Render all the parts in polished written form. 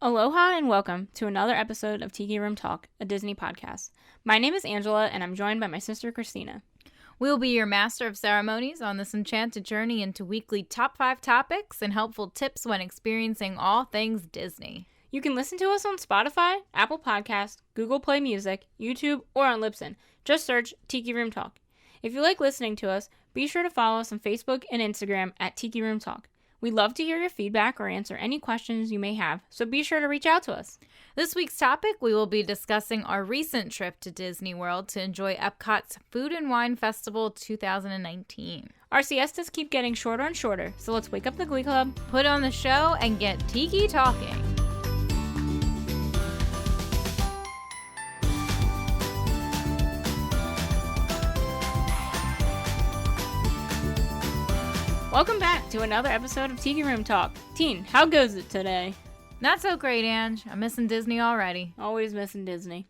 Aloha and welcome to another episode of Tiki Room Talk, a Disney podcast. My name is Angela and I'm joined by my sister Christina. We'll be your master of ceremonies on this enchanted journey into weekly top 5 topics and helpful tips when experiencing all things Disney. You can listen to us on Spotify, Apple Podcasts, Google Play Music, YouTube, or on Libsyn. Just search Tiki Room Talk. If you like listening to us, be sure to follow us on Facebook and Instagram at Tiki Room Talk. We'd love to hear your feedback or answer any questions you may have, so be sure to reach out to us. This week's topic, we will be discussing our recent trip to Disney World to enjoy Epcot's Food and Wine Festival 2019. Our siestas keep getting shorter and shorter, so let's wake up the Glee Club, put on the show, and get Tiki talking. Welcome back to another episode of Tiki Room Talk. Teen, how goes it today? Not so great, Ange. I'm missing Disney already. Always missing Disney.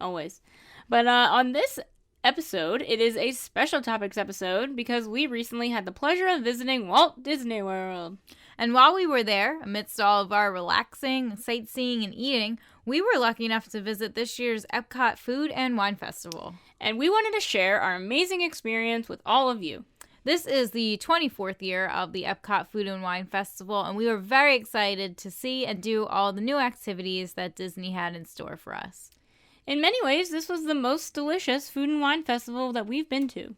Always. But on this episode, it is a special topics episode because we recently had the pleasure of visiting Walt Disney World. And while we were there, amidst all of our relaxing, sightseeing, and eating, we were lucky enough to visit this year's Epcot Food and Wine Festival. And we wanted to share our amazing experience with all of you. This is the 24th year of the Epcot Food and Wine Festival, and we were very excited to see and do all the new activities that Disney had in store for us. In many ways, this was the most delicious food and wine festival that we've been to.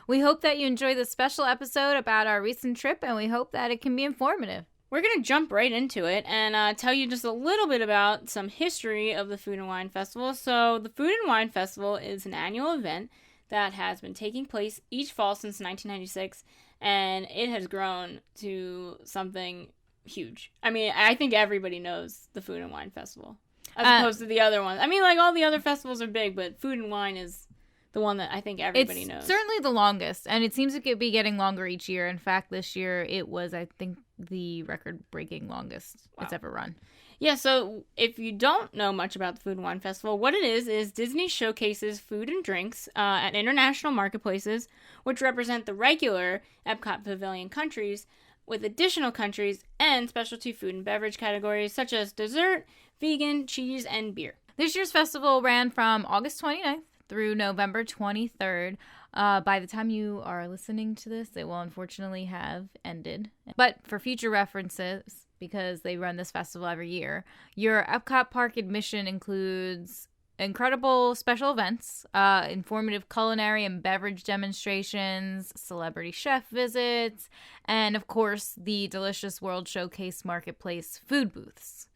We hope that you enjoy this special episode about our recent trip, and we hope that it can be informative. We're going to jump right into it and tell you just a little bit about some history of the Food and Wine Festival. So, the Food and Wine Festival is an annual event that has been taking place each fall since 1996, and it has grown to something huge. I mean, I think everybody knows the Food and Wine Festival, as opposed to the other ones. I mean, like, all the other festivals are big, but Food and Wine is the one that I think everybody knows. It's certainly the longest, and it seems to be getting longer each year. In fact, this year it was, I think, the record-breaking longest it's ever run. Yeah, so if you don't know much about the Food and Wine Festival, what it is Disney showcases food and drinks at international marketplaces, which represent the regular Epcot Pavilion countries, with additional countries and specialty food and beverage categories such as dessert, vegan, cheese, and beer. This year's festival ran from August 29th through November 23rd. By the time you are listening to this, it will unfortunately have ended. But for future references, because they run this festival every year, your Epcot Park admission includes incredible special events, informative culinary and beverage demonstrations, celebrity chef visits, and of course, the delicious World Showcase Marketplace food booths.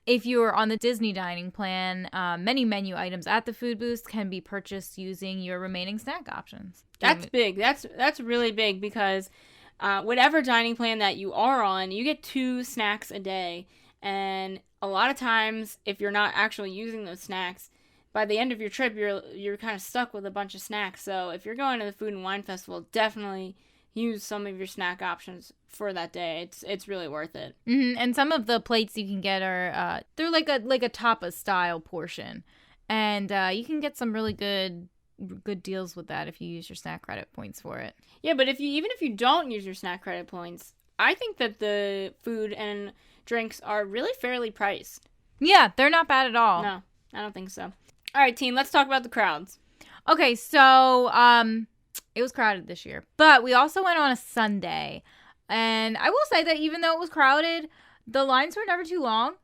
If you're on the Disney dining plan, many menu items at the food booths can be purchased using your remaining snack options. That's big. That's really big because whatever dining plan that you are on, you get 2 snacks a day. And a lot of times, if you're not actually using those snacks, by the end of your trip, you're kind of stuck with a bunch of snacks. So if you're going to the Food and Wine Festival, definitely use some of your snack options for that day. It's really worth it. Mm-hmm. And some of the plates you can get are they're like a tapas style portion, and you can get some really good deals with that if you use your snack credit points for it. Yeah, but if you don't use your snack credit points, I think that the food and drinks are really fairly priced. Yeah, they're not bad at all. No, I don't think so. All right, team, let's talk about the crowds. Okay, so it was crowded this year, but we also went on a Sunday, and I will say that even though it was crowded, the lines were never too long.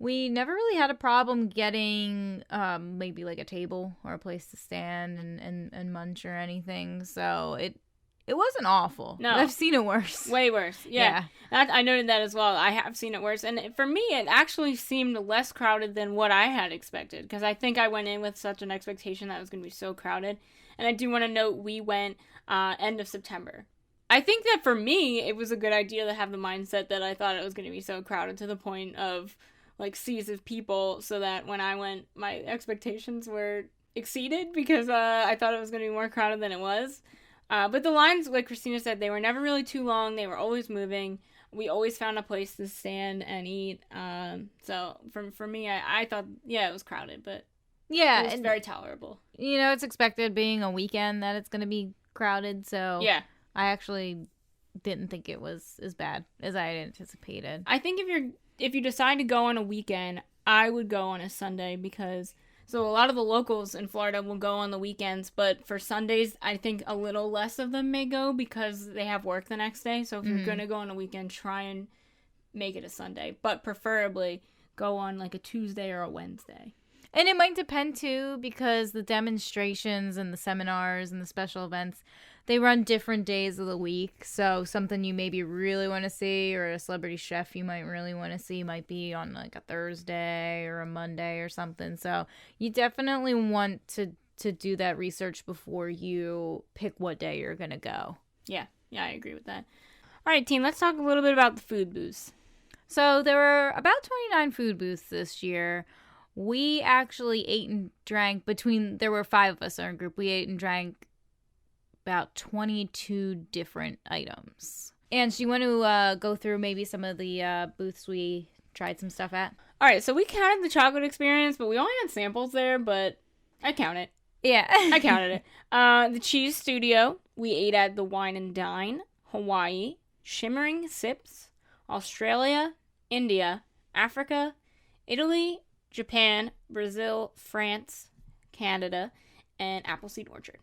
We never really had a problem getting maybe like a table or a place to stand and munch or anything. So it wasn't awful. No. I've seen it worse. Way worse. Yeah. I noted that as well. I have seen it worse. And for me, it actually seemed less crowded than what I had expected. Because I think I went in with such an expectation that it was going to be so crowded. And I do want to note we went end of September. I think that for me, it was a good idea to have the mindset that I thought it was going to be so crowded to the point of like seas of people, so that when I went, my expectations were exceeded because I thought it was going to be more crowded than it was. But the lines, like Christina said, they were never really too long. They were always moving. We always found a place to stand and eat. So for me, I thought, yeah, it was crowded, but yeah, it was very tolerable. You know, it's expected being a weekend that it's going to be crowded. So yeah, I actually didn't think it was as bad as I had anticipated. I think if you're if you decide to go on a weekend, I would go on a Sunday because so a lot of the locals in Florida will go on the weekends, but for Sundays, I think a little less of them may go because they have work the next day. So if you're going to go on a weekend, try and make it a Sunday, but preferably go on like a Tuesday or a Wednesday. And it might depend too, because the demonstrations and the seminars and the special events, they run different days of the week. So something you maybe really want to see, or a celebrity chef you might really want to see, might be on like a Thursday or a Monday or something. So you definitely want to do that research before you pick what day you're going to go. Yeah, I agree with that. All right, team, let's talk a little bit about the food booths. So there were about 29 food booths this year. We actually ate and drank there were 5 of us in our group. We ate and drank about 22 different items. And so you want to go through maybe some of the booths we tried some stuff at? All right, so we counted the chocolate experience, but we only had samples there, but I count it. Yeah. I counted it. The Cheese Studio, we ate at the Wine and Dine, Hawaii, Shimmering Sips, Australia, India, Africa, Italy, Japan, Brazil, France, Canada, and Appleseed Orchard.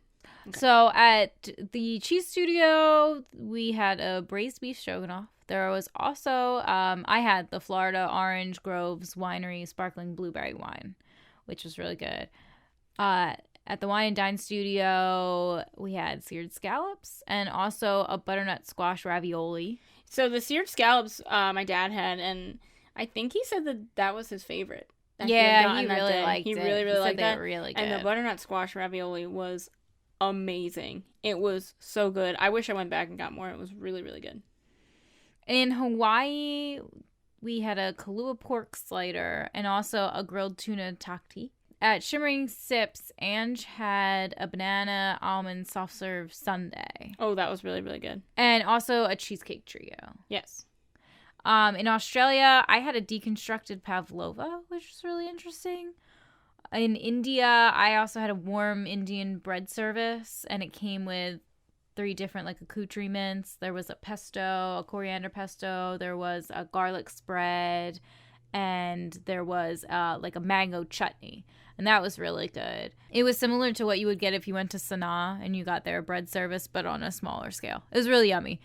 Okay. So at the Cheese Studio, we had a braised beef stroganoff. There was also, I had the Florida Orange Groves Winery Sparkling Blueberry Wine, which was really good. At the Wine and Dine Studio, we had seared scallops and also a butternut squash ravioli. So the seared scallops my dad had, and I think he said that was his favorite. Yeah, he really liked it. He really liked that. Really good. And the butternut squash ravioli was amazing. It was so good. I wish I went back and got more. It was really, really good. In Hawaii, we had a Kahlua pork slider and also a grilled tuna takti. At Shimmering Sips, Ange had a banana almond soft serve sundae. Oh, that was really, really good. And also a cheesecake trio. Yes. In Australia, I had a deconstructed pavlova, which was really interesting. In India, I also had a warm Indian bread service, and it came with 3 different like accoutrements. There was a pesto, a coriander pesto, there was a garlic spread, and there was like a mango chutney. And that was really good. It was similar to what you would get if you went to Sanaa and you got their bread service, but on a smaller scale. It was really yummy.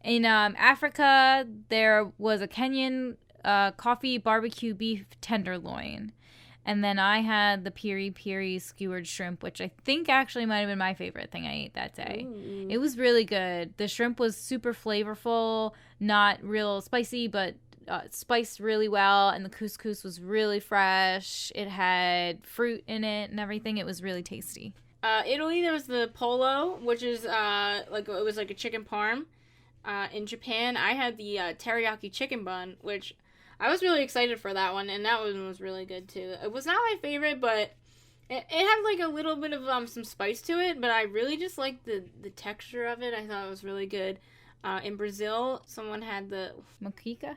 In Africa, there was a Kenyan coffee barbecue beef tenderloin. And then I had the piri piri skewered shrimp, which I think actually might have been my favorite thing I ate that day. Ooh. It was really good. The shrimp was super flavorful, not real spicy, but spiced really well. And the couscous was really fresh. It had fruit in it and everything. It was really tasty. Italy, there was the polo, which is it was like a chicken parm. In Japan, I had the teriyaki chicken bun, which I was really excited for that one, and that one was really good too. It was not my favorite, but it had like a little bit of some spice to it, but I really just liked the texture of it. I thought it was really good. In Brazil, someone had the moqueca,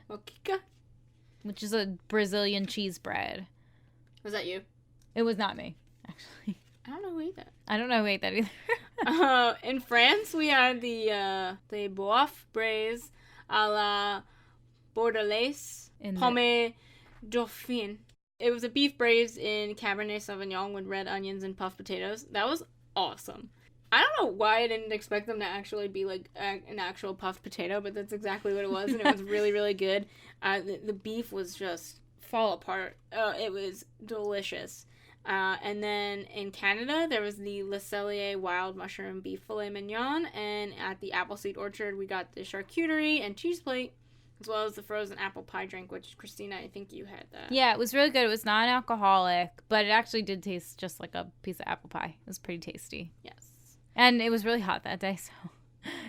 which is a Brazilian cheese bread. Was that you? It was not me, actually. I don't know who ate that. I don't know who ate that either. In France, we had the boeuf braise à la bordelaise pomme dauphine. It was a beef braised in Cabernet Sauvignon with red onions and puffed potatoes. That was awesome. I don't know why I didn't expect them to actually be like an actual puffed potato, but that's exactly what it was, and it was really, really good. The beef was just fall apart. It was delicious. And then in Canada, there was the Le Cellier wild mushroom beef filet mignon, and at the Appleseed Orchard, we got the charcuterie and cheese plate, as well as the frozen apple pie drink, which, Christina, I think you had that. Yeah, it was really good. It was non-alcoholic, but it actually did taste just like a piece of apple pie. It was pretty tasty. Yes. And it was really hot that day, so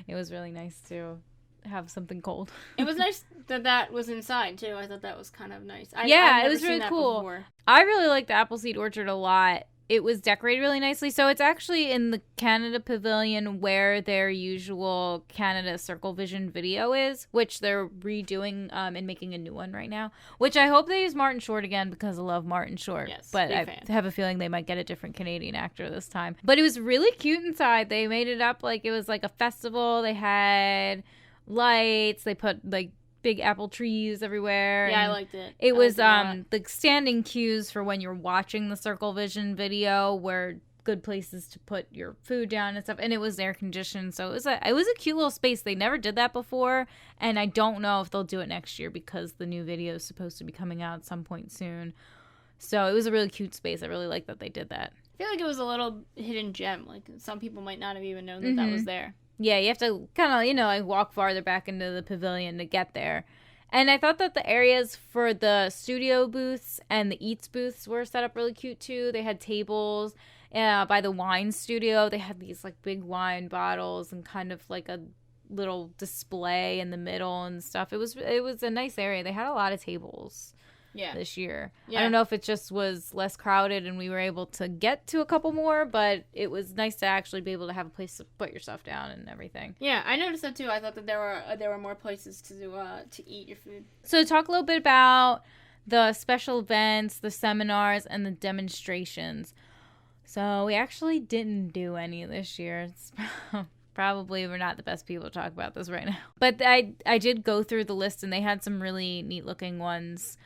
it was really nice to have something cold. It was nice that was inside, too. I thought that was kind of nice. It was really cool. Before. I really liked the Appleseed Orchard a lot. It was decorated really nicely. So it's actually in the Canada Pavilion where their usual Canada Circle Vision video is, which they're redoing and making a new one right now, which I hope they use Martin Short again because I love Martin Short. Yes, but I have a feeling they might get a different Canadian actor this time. But it was really cute inside. They made it up like it was like a festival. They had lights. They put like big apple trees everywhere. Yeah, I and liked it. It I was liked it a lot. the standing cues for when you're watching the Circle Vision video were good places to put your food down and stuff, and it was air conditioned, so it was a cute little space. They never did that before, and I don't know if they'll do it next year because the new video is supposed to be coming out at some point soon. So it was a really cute space. I really like that they did that. I feel like it was a little hidden gem. Like, some people might not have even known that that was there. Yeah, you have to kind of, like walk farther back into the pavilion to get there. And I thought that the areas for the studio booths and the eats booths were set up really cute too. They had tables by the wine studio. They had these like big wine bottles and kind of like a little display in the middle and stuff. It was a nice area. They had a lot of tables this year. Yeah. I don't know if it just was less crowded and we were able to get to a couple more, but it was nice to actually be able to have a place to put your stuff down and everything. Yeah, I noticed that too. I thought that there were more places to eat your food. So talk a little bit about the special events, the seminars, and the demonstrations. So we actually didn't do any this year. It's probably we're not the best people to talk about this right now. But I did go through the list, and they had some really neat looking ones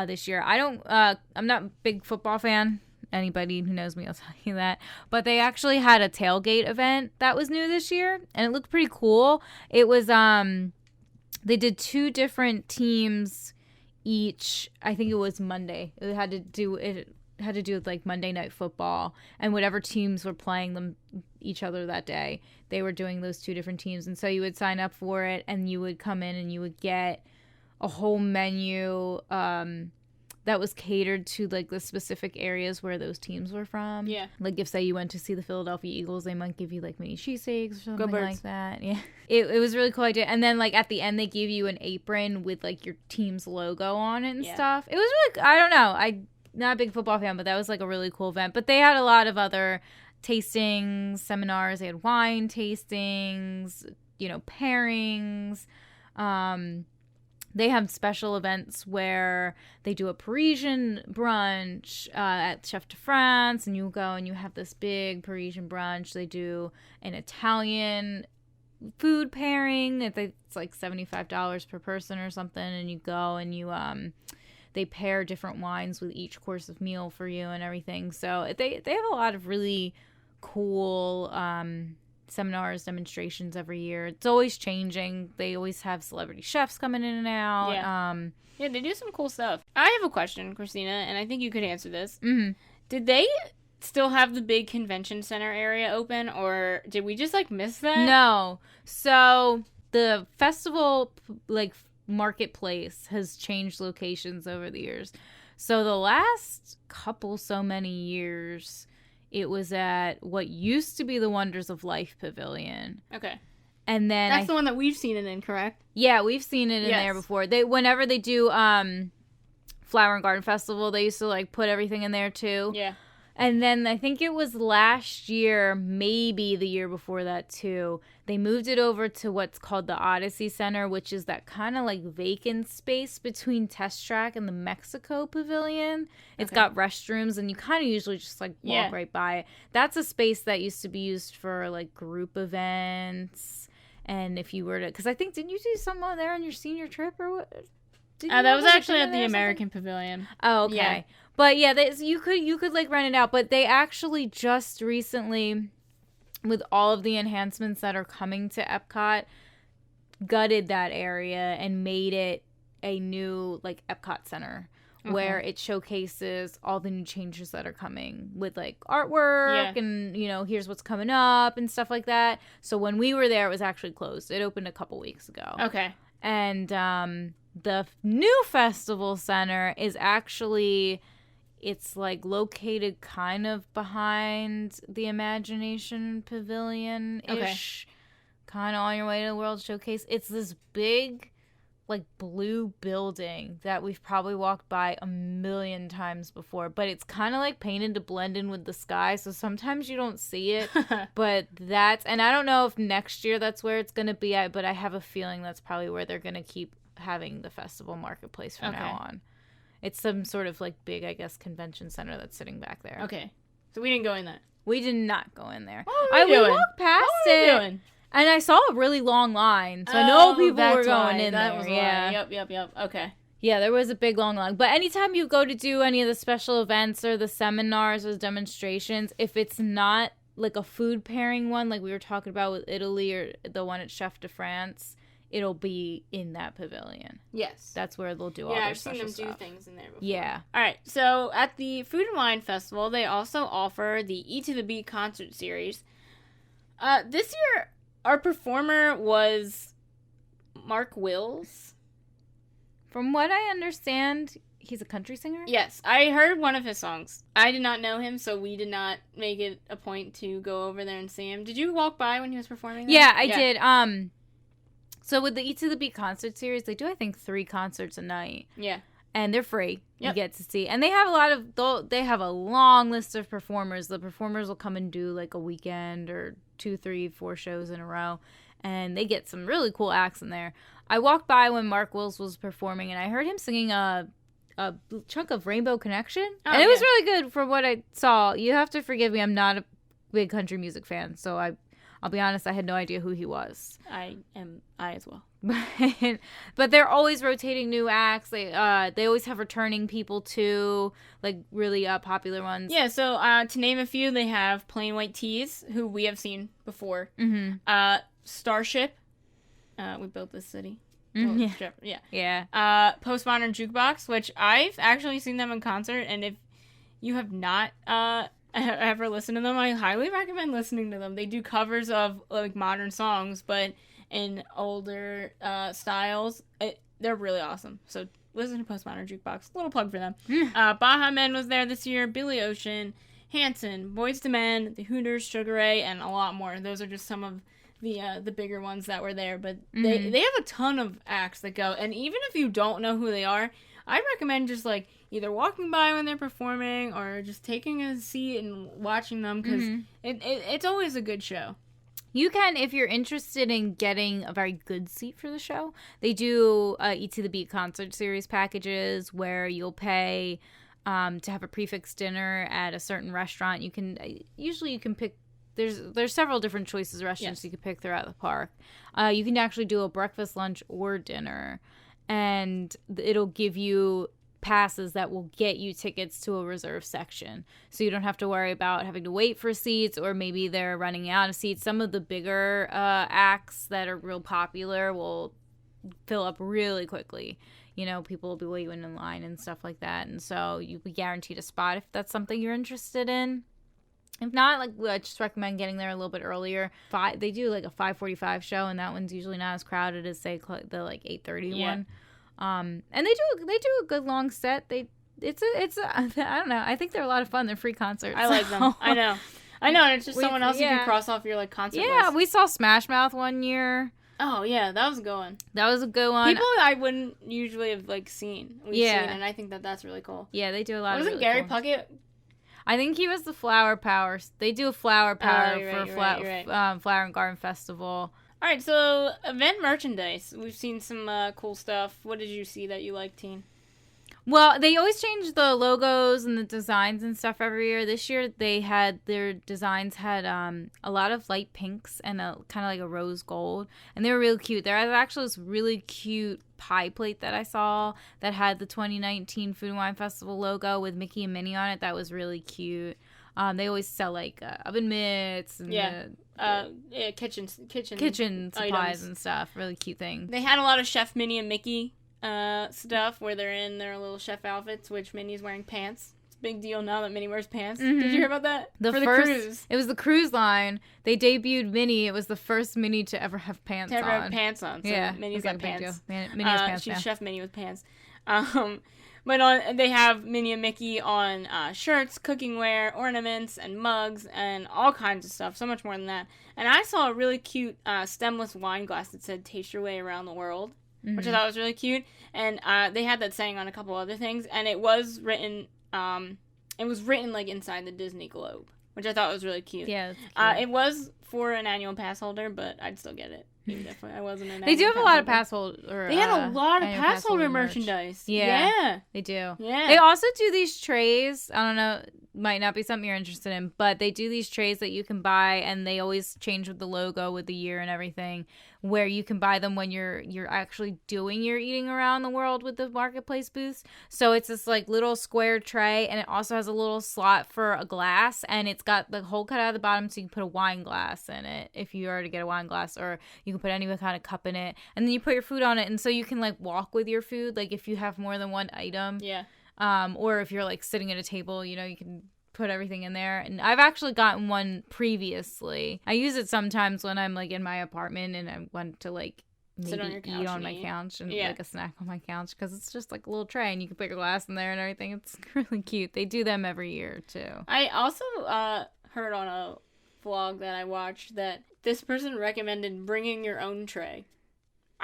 this year. I'm not a big football fan. Anybody who knows me will tell you that. But they actually had a tailgate event that was new this year, and it looked pretty cool. It was they did 2 different teams each. I think it was Monday. It had to do with like Monday Night Football, and whatever teams were playing them each other that day, they were doing those 2 different teams. And so you would sign up for it, and you would come in and you would get a whole menu that was catered to like the specific areas where those teams were from. Yeah. Like if say you went to see the Philadelphia Eagles, they might give you like mini cheesesteaks or something Go Birds. like that. Yeah. It was really cool idea. And then like at the end they gave you an apron with like your team's logo on it and stuff. It was really, I don't know. I'm not a big football fan, but that was like a really cool event. But they had a lot of other tastings, seminars. They had wine tastings, pairings. They have special events where they do a Parisian brunch at Chef de France, and you go and you have this big Parisian brunch. They do an Italian food pairing. It's like $75 per person or something, and you go and you they pair different wines with each course of meal for you and everything. So they have a lot of really cool seminars, demonstrations every year. It's always changing. They always have celebrity chefs coming in and out. Yeah, they do some cool stuff. I have a question, Christina, and I think you could answer this. Mm-hmm. Did they still have the big convention center area open, or did we just like miss that? No. So the festival like marketplace has changed locations over the years. So the last so many years, it was at what used to be the Wonders of Life Pavilion. Okay. And then that's the one that we've seen it in, correct? Yeah, we've seen it in there before. Whenever they do Flower and Garden Festival, they used to like put everything in there too. Yeah. And then I think it was last year, maybe the year before that too, they moved it over to what's called the Odyssey Center, which is that kind of like vacant space between Test Track and the Mexico Pavilion. It's got restrooms, and you kind of usually just like walk right by it. That's a space that used to be used for like group events. And if you were to, because I think, didn't you do something there on your senior trip or what? That was actually at the American Pavilion. Oh, okay. Yeah. But yeah, you could like rent it out. But they actually just recently, with all of the enhancements that are coming to Epcot, gutted that area and made it a new like Epcot Center where it showcases all the new changes that are coming with like artwork and here's what's coming up and stuff like that. So when we were there, it was actually closed. It opened a couple weeks ago. Okay. And the new festival center is actually, it's like located kind of behind the Imagination Pavilion-ish, kind of on your way to the World Showcase. It's this big, like, blue building that we've probably walked by a million times before, but it's kind of like painted to blend in with the sky, so sometimes you don't see it. But and I don't know if next year that's where it's going to be at, but I have a feeling that's probably where they're going to keep having the festival marketplace from now on. It's some sort of like big, I guess, convention center that's sitting back there. Okay. So we didn't go in that. We did not go in there. What were we doing? We walked past what were we doing? And I saw a really long line, so I know people were going in that there. Was yeah. Yep. Okay. Yeah, there was a big long line. But anytime you go to do any of the special events or the seminars or the demonstrations, if it's not like a food pairing one, like we were talking about with Italy or the one at Chef de France, it'll be in that pavilion. Yes. That's where they'll do all their special stuff. Yeah, I've seen them do things in there before. Yeah. All right, so at the Food and Wine Festival, they also offer the E to the B concert series. This year, our performer was Mark Wills. From what I understand, he's a country singer? Yes, I heard one of his songs. I did not know him, so we did not make it a point to go over there and see him. Did you walk by when he was performing there? Yeah, I did. So with the E to the B concert series, they do, I think, 3 concerts a night. Yeah. And they're free. Yep. You get to see. And they have they have a long list of performers. The performers will come and do like a weekend or 2, 3, 4 shows in a row. And they get some really cool acts in there. I walked by when Mark Wills was performing, and I heard him singing a chunk of Rainbow Connection. And it was really good from what I saw. You have to forgive me. I'm not a big country music fan, so I'll be honest, I had no idea who he was. I as well. But they're always rotating new acts. They always have returning people too, like really popular ones. Yeah, so to name a few, they have Plain White Tees, who we have seen before. Mm-hmm. Starship. We built this city. Mm-hmm. Yeah. Postmodern Jukebox, which I've actually seen them in concert, and if you have not ever listened to them, I highly recommend listening to them. They do covers of like modern songs, but in older styles. They're really awesome. So listen to Postmodern Jukebox. Little plug for them. Baha Men was there this year. Billy Ocean, Hanson, Boyz II Men, The Hooters, Sugar Ray, and a lot more. Those are just some of the bigger ones that were there. But they have a ton of acts that go. And even if you don't know who they are, I'd recommend just like either walking by when they're performing or just taking a seat and watching them, because it's always a good show. You can, if you're interested in getting a very good seat for the show, they do E to the Beat concert series packages where you'll pay to have a prefix dinner at a certain restaurant. You can pick. There's several different choices of restaurants you can pick throughout the park. You can actually do a breakfast, lunch, or dinner, and it'll give you passes that will get you tickets to a reserve section, so you don't have to worry about having to wait for seats, or maybe they're running out of seats. Some of the bigger acts that are real popular will fill up really quickly. You know, people will be waiting in line and stuff like that, and so you'll be guaranteed a spot if that's something you're interested in. If not, like, I just recommend getting there a little bit earlier. They do like a 5:45 show, and that one's usually not as crowded as say the like 8:30 one. And they do a good long set. It's I don't know. I think they're a lot of fun. They're free concerts. I like them. I know. And it's just someone else you can cross off your like concert list. Yeah, we saw Smash Mouth one year. Oh yeah, that was a good one. That was a good one. People I wouldn't usually have like seen. And I think that's really cool. Yeah, they do a lot. Wasn't Gary Puckett? I think he was the Flower Power. They do a Flower Power Flower and Garden Festival. All right, so event merchandise. We've seen some cool stuff. What did you see that you liked, Teen? Well, they always change the logos and the designs and stuff every year. This year, their designs had a lot of light pinks and a kind of like a rose gold, and they were really cute. There was actually this really cute pie plate that I saw that had the 2019 Food and Wine Festival logo with Mickey and Minnie on it. That was really cute. They always sell like oven mitts and kitchen supplies items and stuff. Really cute thing. They had a lot of Chef Minnie and Mickey stuff where they're in their little chef outfits, which Minnie's wearing pants. It's a big deal now that Minnie wears pants. Mm-hmm. Did you hear about that? For the cruise. It was the cruise line. They debuted Minnie. It was the first Minnie to ever have pants on. So yeah, Minnie's got pants. Minnie has pants. She's Chef Minnie with pants. But they have Minnie and Mickey on shirts, cookingware, ornaments, and mugs, and all kinds of stuff. So much more than that. And I saw a really cute stemless wine glass that said "Taste Your Way Around the World," which I thought was really cute. And they had that saying on a couple other things, and it was written. It was written like inside the Disney globe, which I thought was really cute. Yeah. It was for an annual pass holder, but I'd still get it. I wasn't an They do have a lot of pass holder. They had a lot of annual pass holder merch. merchandise. Yeah. They do. Yeah. They also do these trays. I don't know, might not be something you're interested in, but they do these trays that you can buy, and they always change with the logo, with the year and everything, where you can buy them when you're actually doing your eating around the world with the marketplace booths. So it's this like little square tray, and it also has a little slot for a glass, and it's got the hole cut out of the bottom so you can put a wine glass in it if you are to get a wine glass, or you can put any kind of cup in it, and then you put your food on it, and so you can like walk with your food, like if you have more than one item. Yeah. Or if you're like sitting at a table, you can put everything in there. And I've actually gotten one previously. I use it sometimes when I'm like in my apartment and I want to like sit on your couch, eat on my couch and like a snack on my couch, because it's just like a little tray and you can put your glass in there and everything. It's really cute. They do them every year too. I also heard on a vlog that I watched that this person recommended bringing your own tray.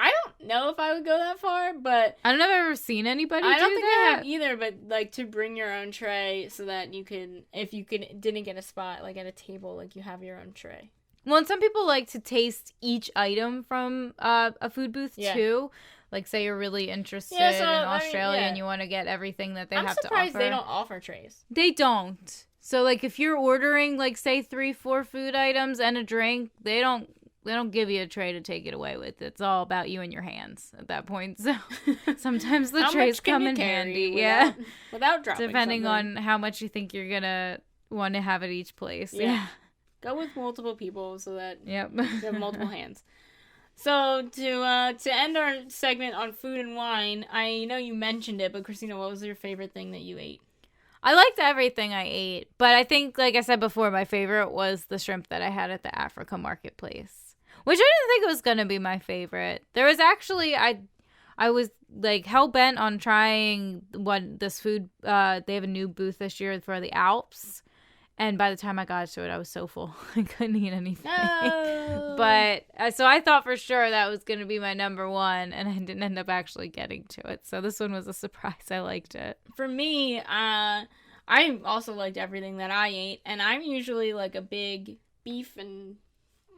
I don't know if I would go that far, but I don't know if I've ever seen anybody I don't do think that. I have either, but like to bring your own tray so that you can, if you didn't get a spot like at a table, like you have your own tray. Well, and some people like to taste each item from a food booth too. Like, say you're really interested in Australia and you want to get everything that they have to offer. I'm surprised they don't offer trays. They don't. So, like, if you're ordering, like, say 3-4 food items and a drink, they don't give you a tray to take it away with. It's all about you and your hands at that point. So sometimes the trays come in handy. Without dropping depending something. on how much you think you're going to want to have at each place. Yeah. Go with multiple people so that you have multiple hands. So to end our segment on food and wine, I know you mentioned it, but Christina, what was your favorite thing that you ate? I liked everything I ate, but I think, like I said before, my favorite was the shrimp that I had at the Africa Marketplace, which I didn't think it was going to be my favorite. There was actually, I was like hell-bent on trying this food. They have a new booth this year for the Alps. And by the time I got to it, I was so full. I couldn't eat anything. No. But, so I thought for sure that was going to be my number one, and I didn't end up actually getting to it. So this one was a surprise. I liked it. For me, I also liked everything that I ate. And I'm usually like a big beef and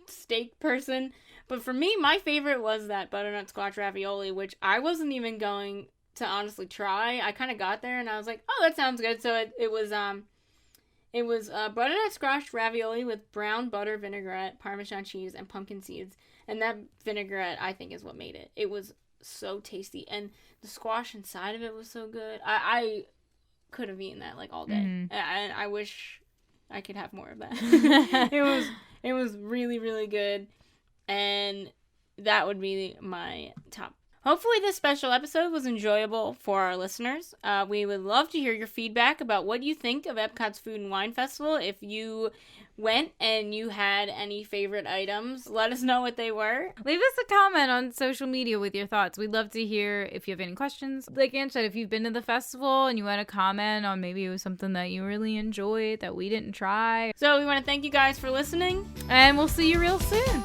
steak person. But for me, my favorite was that butternut squash ravioli, which I wasn't even going to honestly try. I kind of got there, and I was like, oh, that sounds good. So it was butternut squash ravioli with brown butter vinaigrette, Parmesan cheese, and pumpkin seeds. And that vinaigrette, I think, is what made it. It was so tasty. And the squash inside of it was so good. I could have eaten that, like, all day. Mm-hmm. And I wish I could have more of that. It was really, really good. And that would be my top. Hopefully this special episode was enjoyable for our listeners. We would love to hear your feedback about what you think of Epcot's Food and Wine Festival. If you went and you had any favorite items, let us know what they were. Leave us a comment on social media with your thoughts. We'd love to hear if you have any questions. Like Anne said, if you've been to the festival and you want to comment on maybe it was something that you really enjoyed that we didn't try. So we want to thank you guys for listening. And we'll see you real soon.